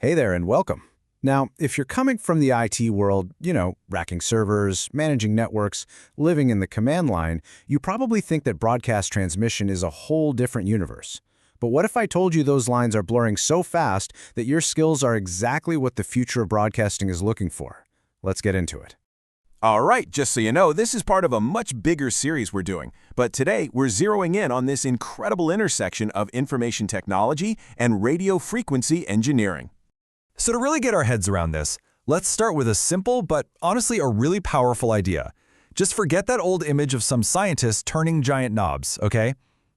Hey there and welcome. Now, if you're coming from the IT world, racking servers, managing networks, living in the command line, you probably think that broadcast transmission is a whole different universe. But what if I told you those lines are blurring so fast that your skills are exactly what the future of broadcasting is looking for? Let's get into it. All right, just so you know, this is part of a much bigger series we're doing. But today, we're zeroing in on this incredible intersection of information technology and radio frequency engineering. So to really get our heads around this, let's start with a simple but honestly a really powerful idea. Just forget that old image of some scientist turning giant knobs, okay?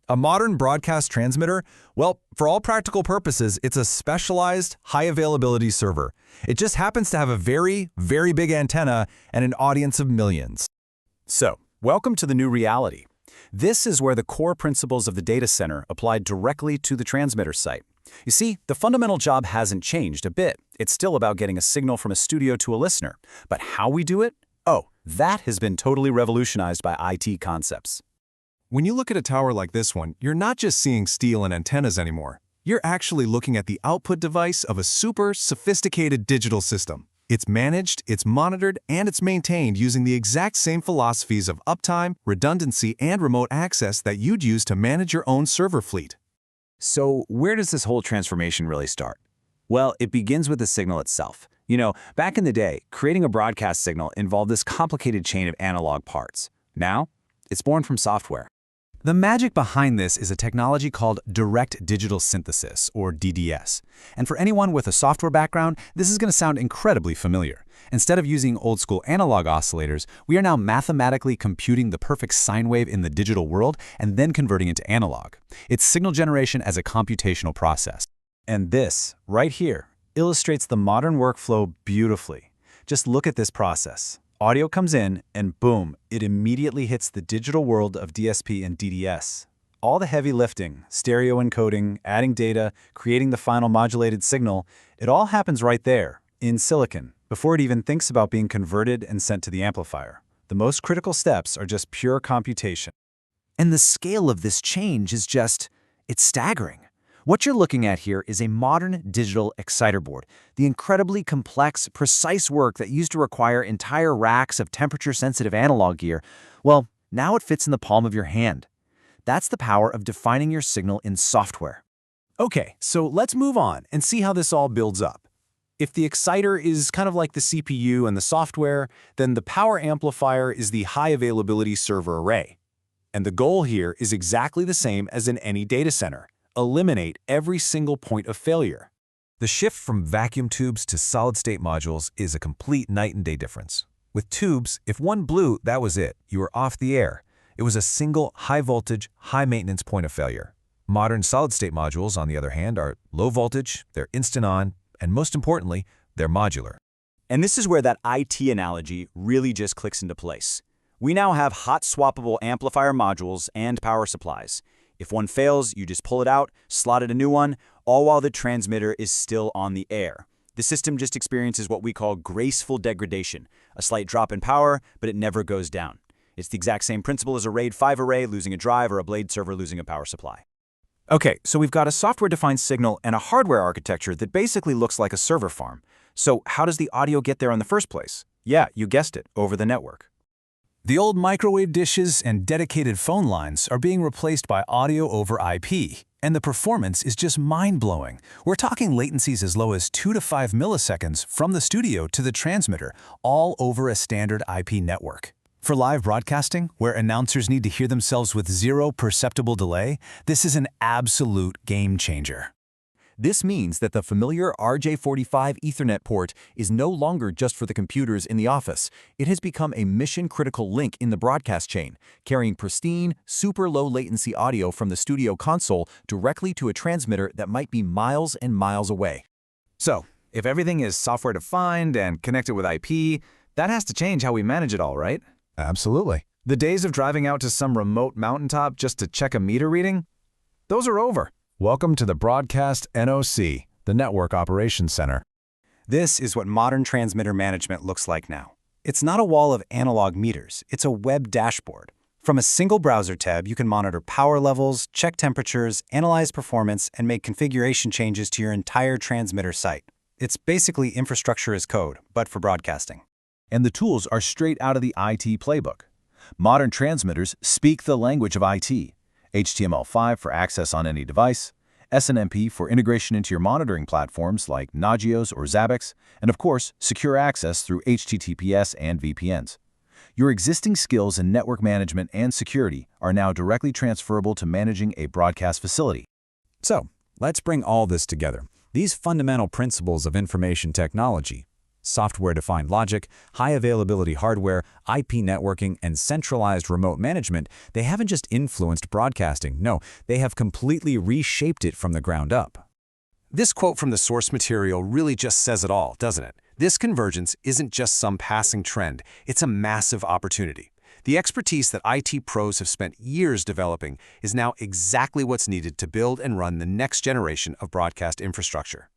A modern broadcast transmitter, well, for all practical purposes, it's a specialized, high-availability server. It just happens to have a very, very big antenna and an audience of millions. So, welcome to the new reality. This is where the core principles of the data center apply directly to the transmitter site. You see, the fundamental job hasn't changed a bit. It's still about getting a signal from a studio to a listener. But how we do it? Oh, that has been totally revolutionized by IT concepts. When you look at a tower like this one, you're not just seeing steel and antennas anymore. You're actually looking at the output device of a super sophisticated digital system. It's managed, it's monitored, and it's maintained using the exact same philosophies of uptime, redundancy, and remote access that you'd use to manage your own server fleet. So where does this whole transformation really start? Well, it begins with the signal itself. Back in the day, creating a broadcast signal involved this complicated chain of analog parts. Now, it's born from software. The magic behind this is a technology called direct digital synthesis, or DDS. And for anyone with a software background, this is going to sound incredibly familiar. Instead of using old-school analog oscillators, we are now mathematically computing the perfect sine wave in the digital world and then converting it to analog. It's signal generation as a computational process. And this, right here, illustrates the modern workflow beautifully. Just look at this process. Audio comes in, and boom, it immediately hits the digital world of DSP and DDS. All the heavy lifting, stereo encoding, adding data, creating the final modulated signal, it all happens right there, in silicon, before it even thinks about being converted and sent to the amplifier. The most critical steps are just pure computation. And the scale of this change is it's staggering. What you're looking at here is a modern digital exciter board, the incredibly complex, precise work that used to require entire racks of temperature-sensitive analog gear. Well, now it fits in the palm of your hand. That's the power of defining your signal in software. Okay, so let's move on and see how this all builds up. If the exciter is kind of like the CPU and the software, then the power amplifier is the high-availability server array. And the goal here is exactly the same as in any data center. Eliminate every single point of failure. The shift from vacuum tubes to solid-state modules is a complete night and day difference. With tubes, if one blew, that was it. You were off the air. It was a single, high-voltage, high-maintenance point of failure. Modern solid-state modules, on the other hand, are low-voltage, they're instant-on, and most importantly, they're modular. And this is where that IT analogy really just clicks into place. We now have hot-swappable amplifier modules and power supplies. If one fails, you just pull it out, slot in a new one, all while the transmitter is still on the air. The system just experiences what we call graceful degradation, a slight drop in power, but it never goes down. It's the exact same principle as a RAID 5 array losing a drive or a blade server losing a power supply. Okay, so we've got a software-defined signal and a hardware architecture that basically looks like a server farm. So how does the audio get there in the first place? Yeah, you guessed it, over the network. The old microwave dishes and dedicated phone lines are being replaced by audio over IP, and the performance is just mind-blowing. We're talking latencies as low as 2 to 5 milliseconds from the studio to the transmitter, all over a standard IP network. For live broadcasting, where announcers need to hear themselves with zero perceptible delay, this is an absolute game changer. This means that the familiar RJ45 Ethernet port is no longer just for the computers in the office. It has become a mission-critical link in the broadcast chain, carrying pristine, super low-latency audio from the studio console directly to a transmitter that might be miles and miles away. So, if everything is software-defined and connected with IP, that has to change how we manage it all, right? Absolutely. The days of driving out to some remote mountaintop just to check a meter reading? Those are over. Welcome to the Broadcast NOC, the Network Operations Center. This is what modern transmitter management looks like now. It's not a wall of analog meters, it's a web dashboard. From a single browser tab, you can monitor power levels, check temperatures, analyze performance, and make configuration changes to your entire transmitter site. It's basically infrastructure as code, but for broadcasting. And the tools are straight out of the IT playbook. Modern transmitters speak the language of IT. HTML5 for access on any device, SNMP for integration into your monitoring platforms like Nagios or Zabbix, and of course, secure access through HTTPS and VPNs. Your existing skills in network management and security are now directly transferable to managing a broadcast facility. So, let's bring all this together. These fundamental principles of information technology, software-defined logic, high-availability hardware, IP networking, and centralized remote management, they haven't just influenced broadcasting. No, they have completely reshaped it from the ground up. This quote from the source material really just says it all, doesn't it? This convergence isn't just some passing trend, it's a massive opportunity. The expertise that IT pros have spent years developing is now exactly what's needed to build and run the next generation of broadcast infrastructure.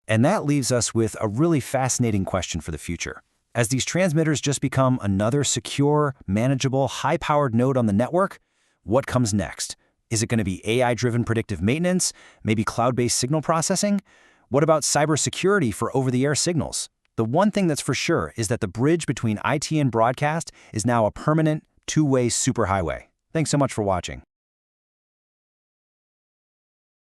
And that leaves us with a really fascinating question for the future. As these transmitters just become another secure, manageable, high-powered node on the network, what comes next? Is it going to be AI-driven predictive maintenance, maybe cloud-based signal processing? What about cybersecurity for over-the-air signals? The one thing that's for sure is that the bridge between IT and broadcast is now a permanent, two-way superhighway. Thanks so much for watching.